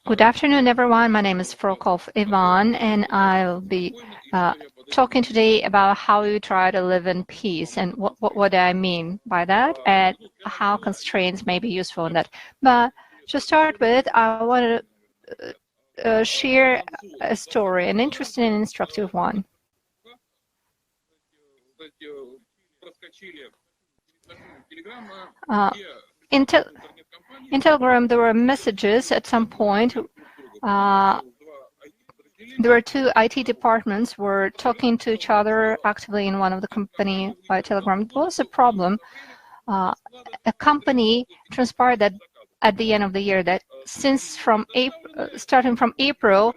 Good afternoon, everyone. My name is Frolkov Ivan, and I'll be talking today about how we try to live in peace and what I mean by that, and how constraints may be useful in that. But to start with, I want to share a story, an interesting and instructive one. In Telegram, there were messages at some point. There were two IT departments were talking to each other actively in one of the company by Telegram. There was a problem. A company transpired that at the end of the year that since starting from April,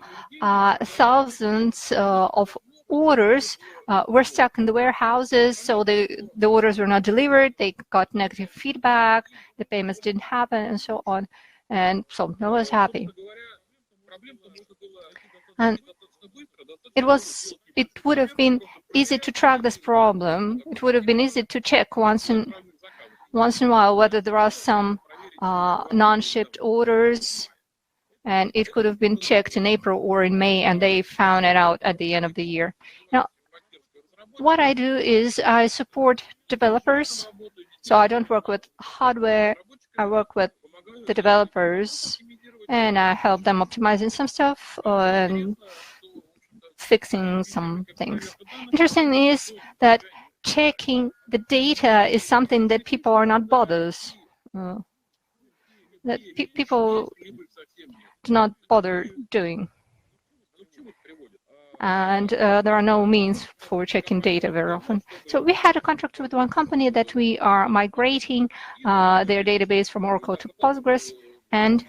thousands of orders were stuck in the warehouses, so the orders were not delivered, they got negative feedback, the payments didn't happen, and so on. And so no one was happy. And it would have been easy to track this problem. It would have been easy to check once in a while whether there are some non-shipped orders, and it could have been checked in April or in May, and they found it out at the end of the year. Now, what I do is I support developers, so I don't work with hardware, I work with the developers, and I help them optimizing some stuff and fixing some things. Interesting is that checking the data is something that people are not bothered. That people do not bother doing. And there are no means for checking data very often. So we had a contract with one company that we are migrating their database from Oracle to Postgres and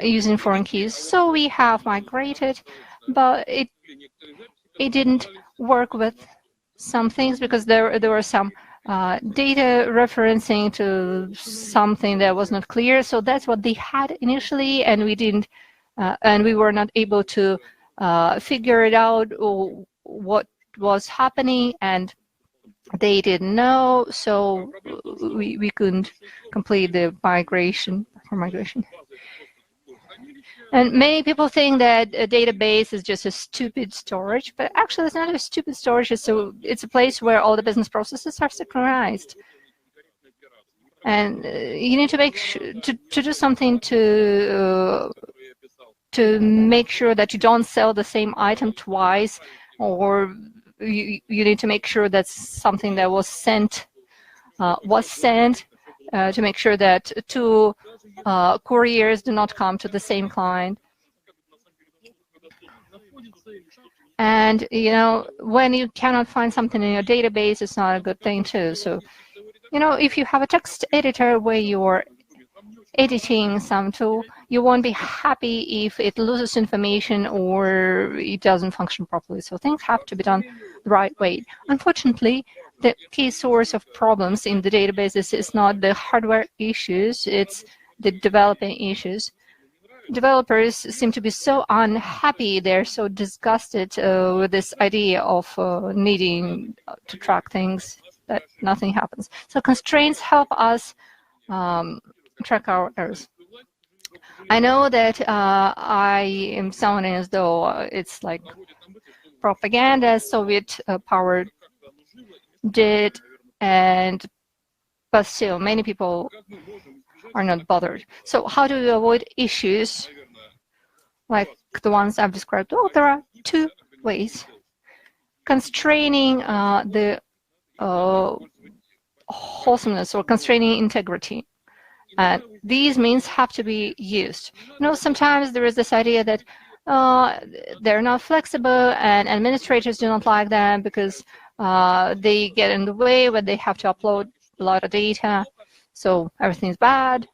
using foreign keys. So we have migrated, but it didn't work with some things because there were some data referencing to something that was not clear. So that's what they had initially, and we didn't, and we were not able to figure it out or what was happening, and they didn't know. So we couldn't complete the migration. And many people think that a database is just a stupid storage, but actually it's not a stupid storage. It's a place where all the business processes are synchronized. And you need to make sure to do something to make sure that you don't sell the same item twice, or you need to make sure that something that was sent to make sure that two couriers do not come to the same client. And when you cannot find something in your database, it's not a good thing too. So if you have a text editor where you're editing some tool, you won't be happy if it loses information or it doesn't function properly. So things have to be done the right way. Unfortunately, the key source of problems in the databases is not the hardware issues, it's the developing issues. Developers seem to be so unhappy, they're so disgusted with this idea of needing to track things that nothing happens. So constraints help us track our errors. I know that I am sounding as though it's like propaganda, Soviet power did, but still many people are not bothered. So how do we avoid issues like the ones I've described? Well, there are two ways. Constraining the wholesomeness or constraining integrity. These means have to be used. Sometimes there is this idea that they're not flexible and administrators do not like them because they get in the way when they have to upload a lot of data. So everything's bad.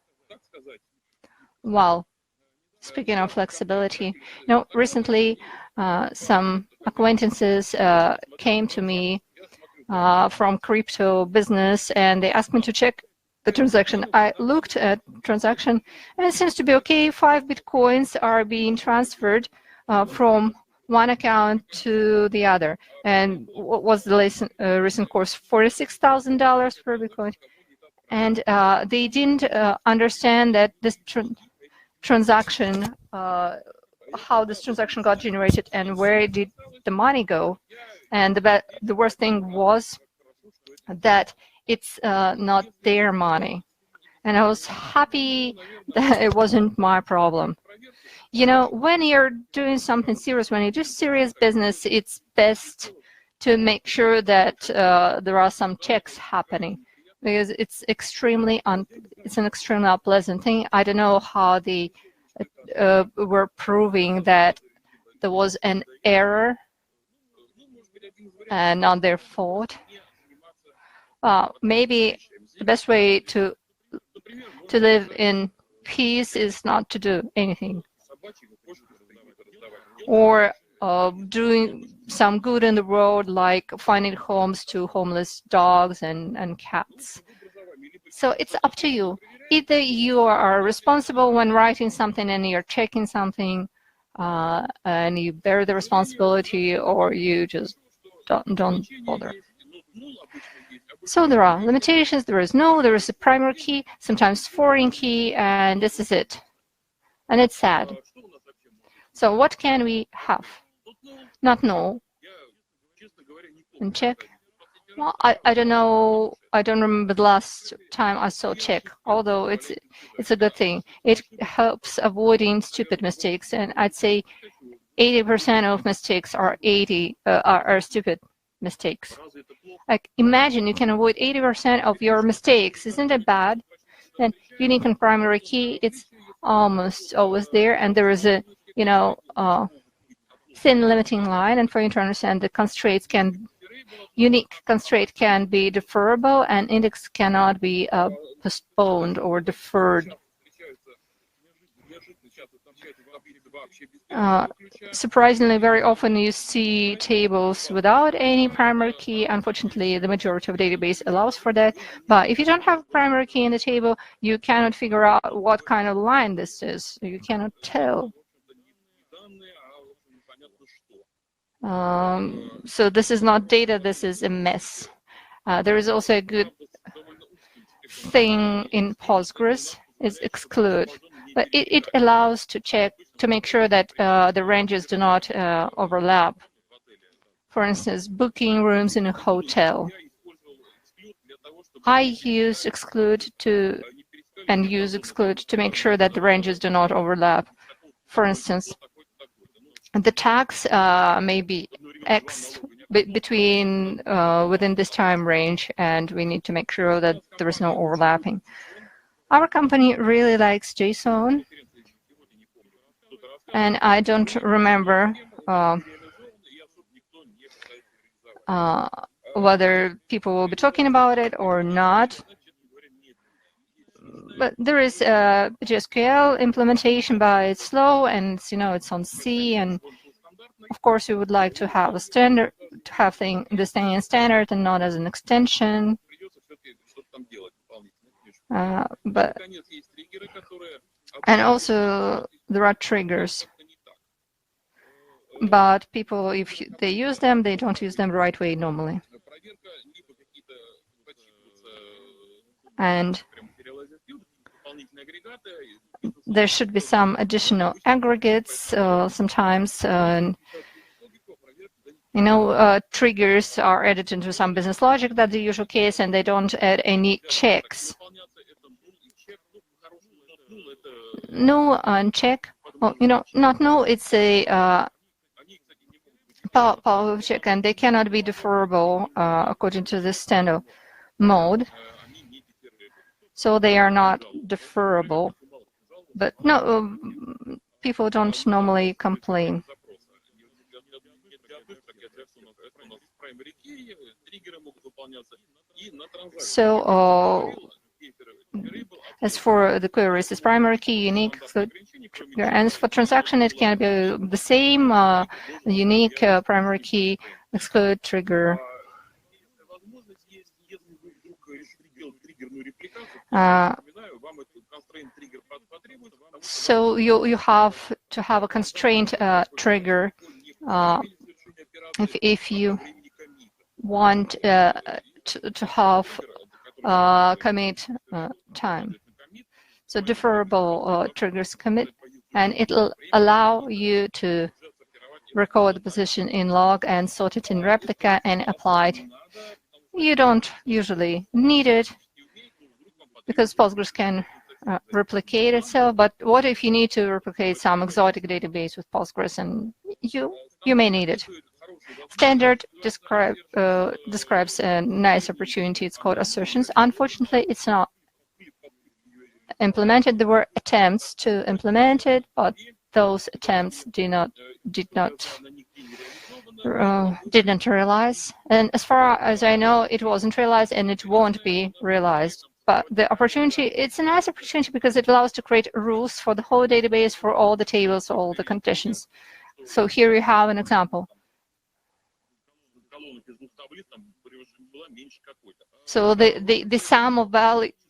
Well, speaking of flexibility, recently some acquaintances came to me from crypto business, and they asked me to check the transaction. I looked at transaction, and it seems to be okay. 5 Bitcoins are being transferred from one account to the other. And what was the recent course? $46,000 per Bitcoin. And they didn't understand that this transaction, how this transaction got generated and where did the money go. And the worst thing was that it's not their money. And I was happy that it wasn't my problem. You know, when you're doing something serious, when you do serious business, it's best to make sure that there are some checks happening, because it's an extremely unpleasant thing. I don't know how they were proving that there was an error and not their fault. Maybe the best way to live in peace is not to do anything, or doing some good in the world, like finding homes to homeless dogs and cats. So it's up to you. Either you are responsible when writing something and you're checking something, and you bear the responsibility, or you just don't bother. So there are limitations. There is null, there is a primary key, sometimes foreign key, and this is it. And it's sad. So what can we have? Not null. And check. Well, I don't know. I don't remember the last time I saw check. Although it's a good thing. It helps avoiding stupid mistakes, and I'd say 80% of mistakes are stupid mistakes. Like, imagine you can avoid 80% of your mistakes. Isn't it bad? Then unique and primary key, it's almost always there, and there is a thin limiting line. And for you to understand, the constraints unique constraint can be deferrable, and index cannot be postponed or deferred. Surprisingly, very often you see tables without any primary key. Unfortunately, the majority of database allows for that. But if you don't have a primary key in the table, you cannot figure out what kind of line this is. You cannot tell. So this is not data, this is a mess. There is also a good thing in Postgres, is exclude. But it allows to check, to make sure that the ranges do not overlap. For instance, booking rooms in a hotel. I use exclude to make sure that the ranges do not overlap. For instance, the tax may be X between within this time range, and we need to make sure that there is no overlapping. Our company really likes JSON, and I don't remember whether people will be talking about it or not. But there is a GSQL implementation, but it's slow, and it's on C, and of course we would like to have a standard, to have this thing in standard and not as an extension. And also there are triggers, but people, if they use them, they don't use them the right way normally. And there should be some additional aggregates sometimes. Triggers are added into some business logic, that's the usual case, and they don't add any checks. Null and check, not null, it's a power of check, and they cannot be deferrable according to the standard mode. So they are not deferrable. But no, people don't normally complain. So as for the queries, it's primary key, unique, and for transaction, it can be the same unique primary key, exclude, trigger. So you have to have a constraint trigger if you want to have commit time. So deferrable triggers commit, and it'll allow you to record the position in log and sort it in replica and apply it. You don't usually need it because Postgres can replicate itself, but what if you need to replicate some exotic database with Postgres, and you may need it. Standard describes a nice opportunity. It's called assertions. Unfortunately, it's not implemented. There were attempts to implement it, but those attempts didn't realize. And as far as I know, it wasn't realized, and it won't be realized. But the opportunity, it's a nice opportunity because it allows to create rules for the whole database, for all the tables, all the conditions. So here you have an example. So the sum of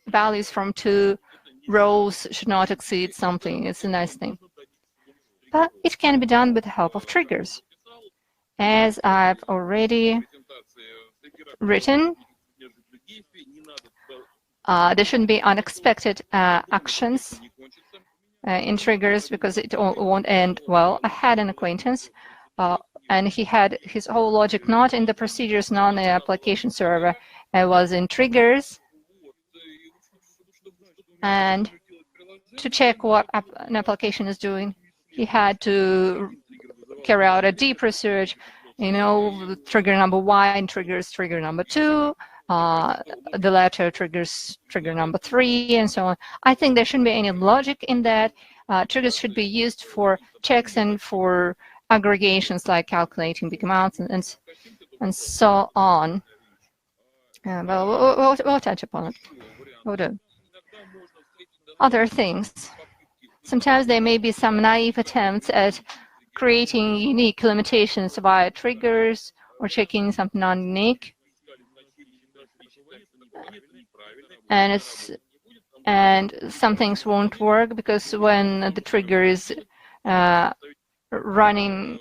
values from two rows should not exceed something. It's a nice thing. But it can be done with the help of triggers. As I've already written, there shouldn't be unexpected actions in triggers because it won't end well. I had an acquaintance, and he had his whole logic not in the procedures, not in the application server. It was in triggers. And to check what an application is doing, he had to carry out a deep research. Trigger number 1 triggers trigger number 2. The latter triggers trigger number 3, and so on. I think there shouldn't be any logic in that. Triggers should be used for checks and for aggregations like calculating big amounts and so on. But we'll touch upon it. We'll do other things. Sometimes there may be some naive attempts at creating unique limitations via triggers or checking something non-unique. And some things won't work because when the trigger is running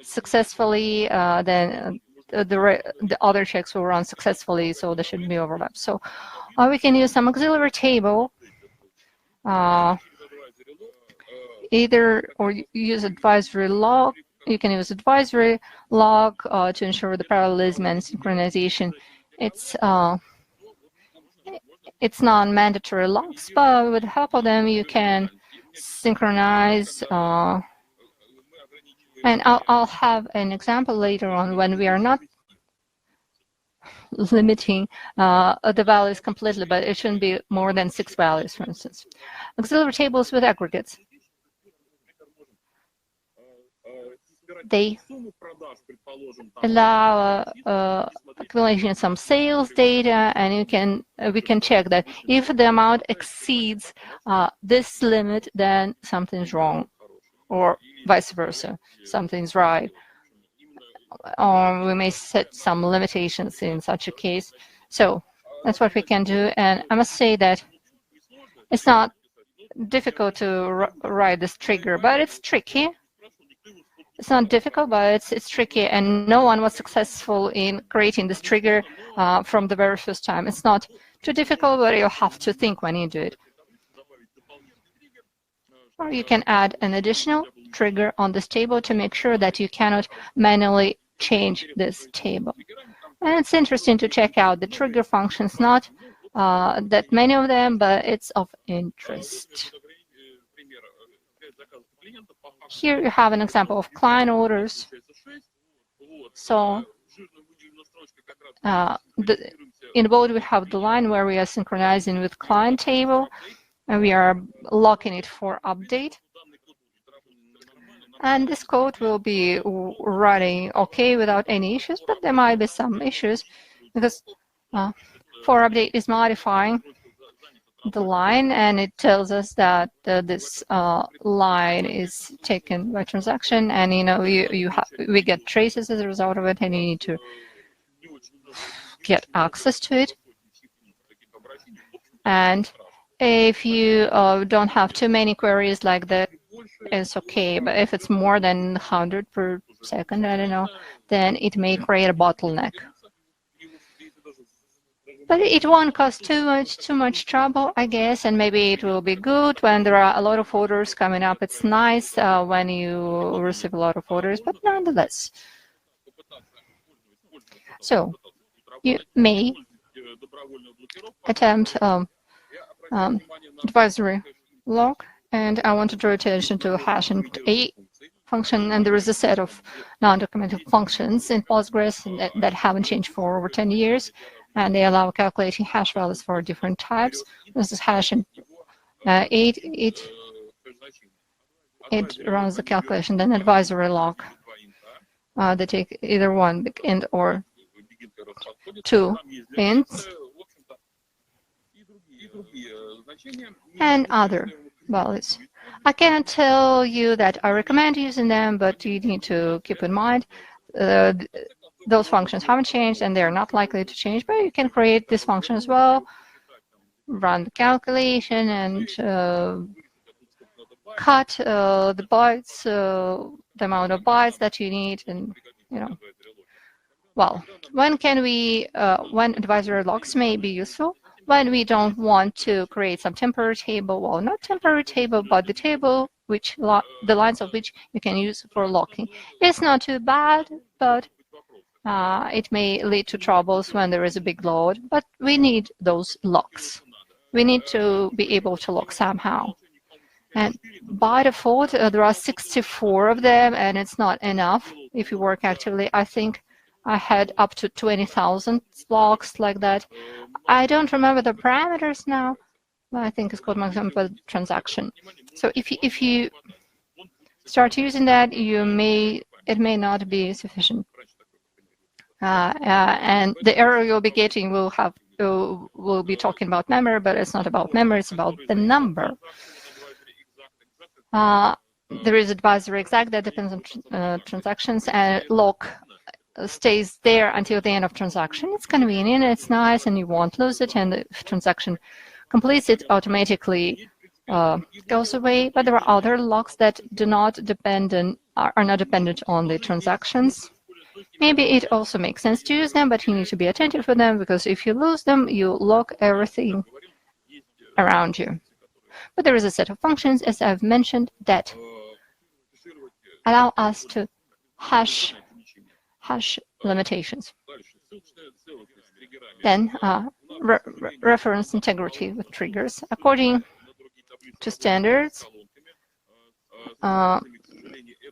successfully, then the other checks will run successfully, so there shouldn't be overlap. So we can use some auxiliary table, or use advisory log. You can use advisory log to ensure the parallelism and synchronization. It's non-mandatory logs, but with the help of them, you can synchronize. And I'll have an example later on when we are not limiting the values completely, but it shouldn't be more than 6 values, for instance. Auxiliary tables with aggregates. They allow accumulation of some sales data, and we can check that if the amount exceeds this limit, then something's wrong, or vice versa, something's right. Or we may set some limitations in such a case. So that's what we can do. And I must say that it's not difficult to write this trigger, but it's tricky. It's not difficult, but it's tricky, and no one was successful in creating this trigger from the very first time. It's not too difficult, but you have to think when you do it. Or you can add an additional trigger on this table to make sure that you cannot manually change this table. And it's interesting to check out the trigger functions, not that many of them, but it's of interest. Here you have an example of client orders. So in bold we have the line where we are synchronizing with client table, and we are locking it for update. And this code will be running okay without any issues, but there might be some issues because for update is modifying the line, and it tells us that this line is taken by transaction, and we get traces as a result of it, and you need to get access to it. And if you don't have too many queries like that, it's okay. But if it's more than 100 per second, I don't know, then it may create a bottleneck. But it won't cost too much trouble, I guess, and maybe it will be good when there are a lot of orders coming up. It's nice when you receive a lot of orders, but nonetheless. So you may attempt advisory lock, and I want to draw attention to hash and a function, and there is a set of non-documented functions in Postgres that haven't changed for over 10 years, and they allow calculating hash values for different types. This is hash and it runs the calculation. Then advisory lock. They take either one big int or two ints and other values. I can't tell you that I recommend using them, but you need to keep in mind those functions haven't changed and they're not likely to change, but you can create this function as well, run the calculation and cut the bytes, the amount of bytes that you need, and well, when advisory locks may be useful? When we don't want to create some temporary table, well, not temporary table, but the table the lines of which you can use for locking. It's not too bad, but it may lead to troubles when there is a big load, but we need those locks. We need to be able to lock somehow. And by default, there are 64 of them, and it's not enough if you work actively. I think I had up to 20,000 locks like that. I don't remember the parameters now, but I think it's called example transaction. So if you start using that, it may not be sufficient. And the error you'll be getting will be talking about memory, but it's not about memory, it's about the number. There is advisory exact that depends on transactions, and lock stays there until the end of transaction. It's convenient, it's nice, and you won't lose it, and if transaction completes, it automatically goes away. But there are other locks that are not dependent on the transactions. Maybe it also makes sense to use them, but you need to be attentive to them, because if you lose them, you lock everything around you. But there is a set of functions, as I've mentioned, that allow us to hash limitations. Then reference integrity with triggers. According to standards,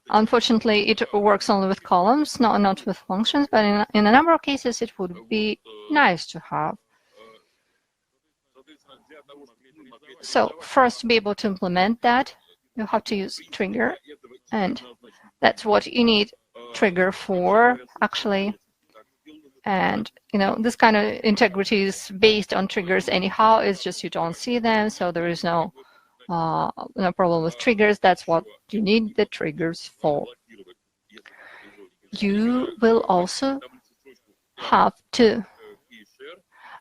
unfortunately, it works only with columns, not with functions, but in a number of cases, it would be nice to have. So first, to be able to implement that, you have to use trigger, and that's what you need trigger for, actually. And this kind of integrity is based on triggers anyhow. It's just you don't see them, so there is no problem with triggers. That's what you need the triggers for. You will also have to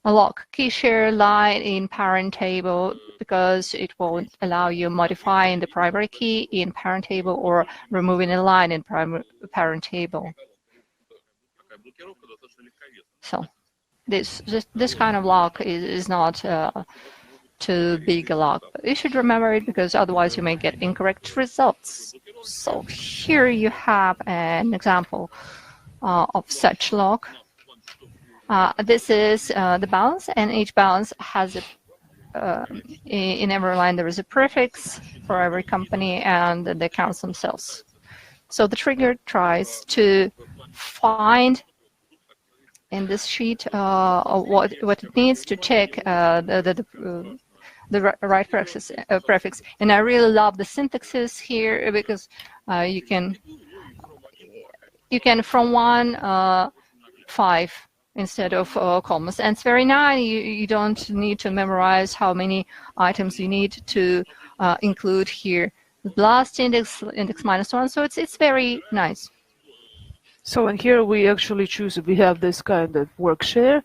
lock key share line in parent table, because it won't allow you modifying the primary key in parent table or removing a line in parent table. So this kind of lock is not too big a lock, but you should remember it, because otherwise you may get incorrect results. So here you have an example of such lock. This is the balance, and each balance has in every line there is a prefix for every company and the accounts themselves. So the trigger tries to find in this sheet what it needs to check the right prefix. And I really love the syntaxes here, because you can from 1 5 instead of commas, and it's very nice. You don't need to memorize how many items you need to include here. The last index -1, so it's very nice. So in here we actually choose if we have this kind of work share.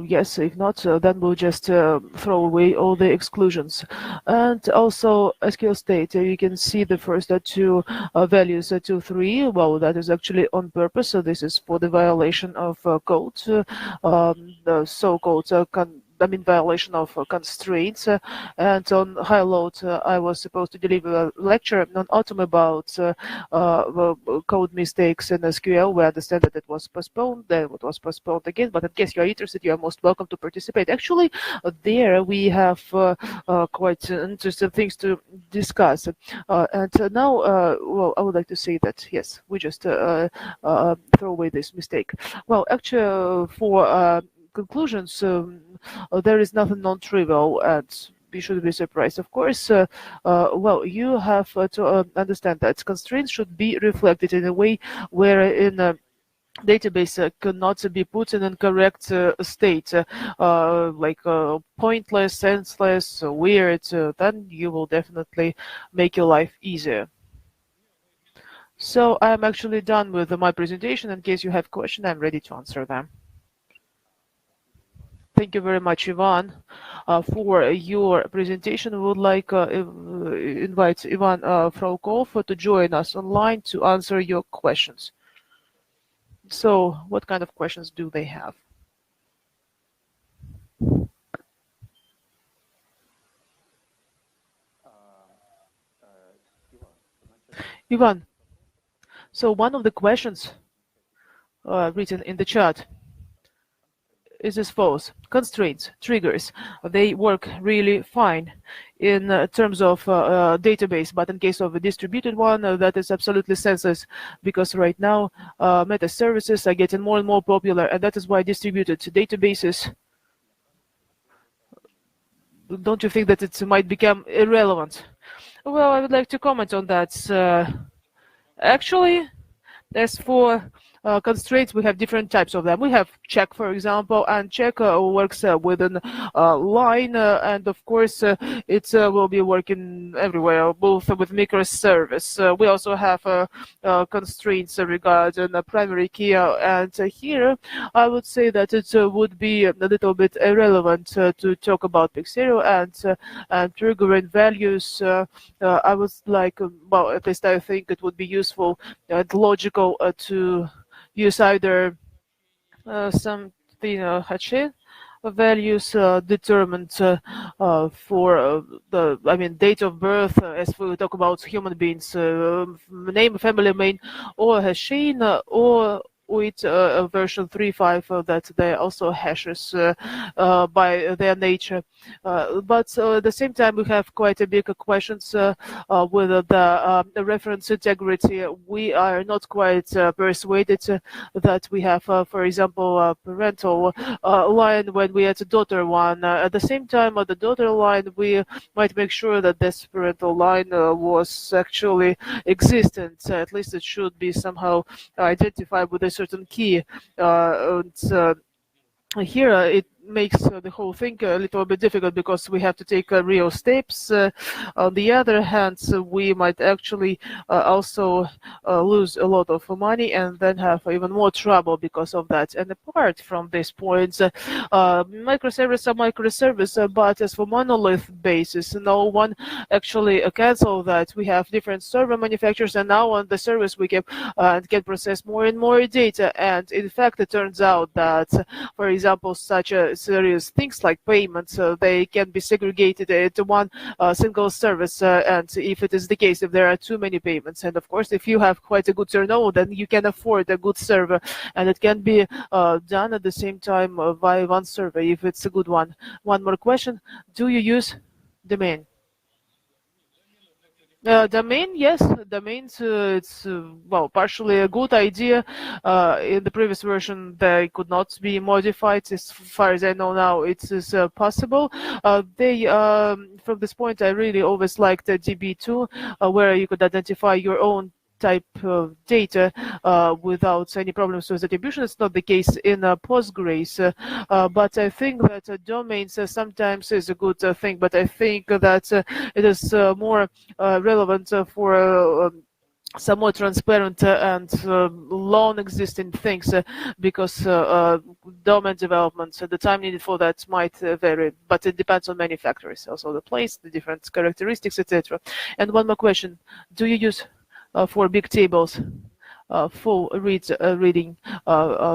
Yes, if not, then we'll just throw away all the exclusions. And also SQL state, you can see the first two values, 2, 3. Well, that is actually on purpose. So this is for the violation of code, the so-called violation of constraints. And on high load, I was supposed to deliver a lecture on autumn about code mistakes in SQL. We understand that it was postponed, then it was postponed again. But in case you are interested, you are most welcome to participate. Actually, there we have quite interesting things to discuss. And now, well, I would like to say that yes, we just throw away this mistake. Well, actually, for conclusions, there is nothing non-trivial, and we should be surprised. Of course, well, you have to understand that constraints should be reflected in a way wherein database cannot be put in incorrect state, like pointless, senseless, weird, then you will definitely make your life easier. So I'm actually done with my presentation. In case you have questions, I'm ready to answer them. Thank you very much, Ivan, for your presentation. We would like invite Iván Frolkov to join us online to answer your questions. So what kind of questions do they have? Ivan, so one of the questions written in the chat is as follows. Constraints, triggers, they work really fine in terms of database, but in case of a distributed one, that is absolutely senseless, because right now meta services are getting more and more popular, and that is why distributed databases, don't you think that it might become irrelevant? Well, I would like to comment on that. Actually, as for constraints, we have different types of them. We have check, for example, and check works within line, and of course it will be working everywhere, both with microservice. We also have constraints regarding the primary key, and here I would say that it would be a little bit irrelevant to talk about Pixero and triggering values. I would like, well, at least I think it would be useful and logical to use either something Hache values determined for the date of birth, as we talk about human beings, name, family name, or Hashing, or with version 3.5 that they also hashes by their nature. But at the same time, we have quite a big questions with the reference integrity. We are not quite persuaded that we have, for example, parental line when we add a daughter one. At the same time, on the daughter line, we might make sure that this parental line was actually existent. At least it should be somehow identified with a certain key. Here it makes the whole thing a little bit difficult, because we have to take real steps. On the other hand, we might actually also lose a lot of money and then have even more trouble because of that. And apart from this point, microservice are microservice, but as for monolith basis, no one actually cancel that. We have different server manufacturers, and now on the service we can process more and more data. And in fact, it turns out that, for example, such a serious things like payments, they can be segregated into one single service. And if it is the case, if there are too many payments, and of course, if you have quite a good turnover, then you can afford a good server, and it can be done at the same time via one server if it's a good one. One more question: do you use domain? Domain, yes, domains, it's well, partially a good idea. In the previous version, they could not be modified. As far as I know now, it is possible. From this point, I really always liked DB2, where you could identify your own type of data without any problems with attribution. It's not the case in Postgres, but I think that domains sometimes is a good thing, but I think that it is more relevant for some more transparent and long existing things because domain development, so the time needed for that might vary, but it depends on many factors, also the place, the different characteristics, etc. And one more question: do you use for big tables full reading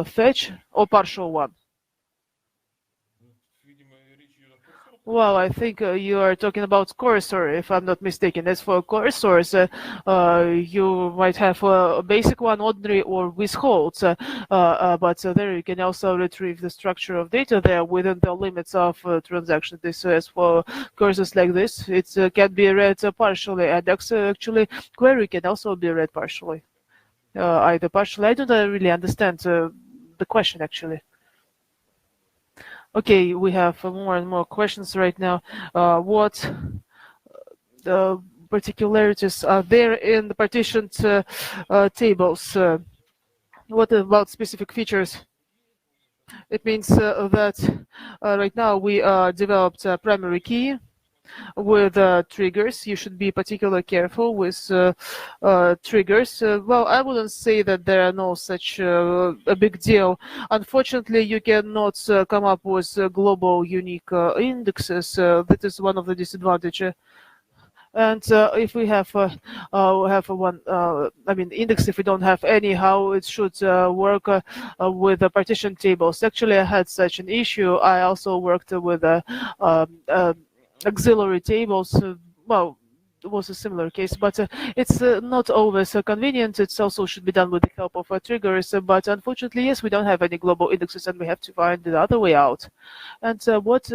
fetch or partial one? Well, I think you are talking about cursor, if I'm not mistaken. As for cursors, you might have a basic one, ordinary, or with holds, but there you can also retrieve the structure of data there within the limits of transaction. This as for cursors like this, it can be read partially, and actually query can also be read partially, either partially. I don't really understand the question actually. Okay, we have more and more questions right now. What the particularities are there in the partitioned tables? What about specific features? It means that right now we developed a primary key with triggers. You should be particularly careful with triggers. Well, I wouldn't say that there are no such a big deal. Unfortunately, you cannot come up with global unique indexes. That is one of the disadvantages. And if we have one, I mean, index, if we don't have any, how it should work with the partition tables. Actually, I had such an issue. I also worked with auxiliary tables. Well, it was a similar case, but it's not always convenient. It also should be done with the help of triggers. But unfortunately, yes, we don't have any global indexes, and we have to find the other way out. And what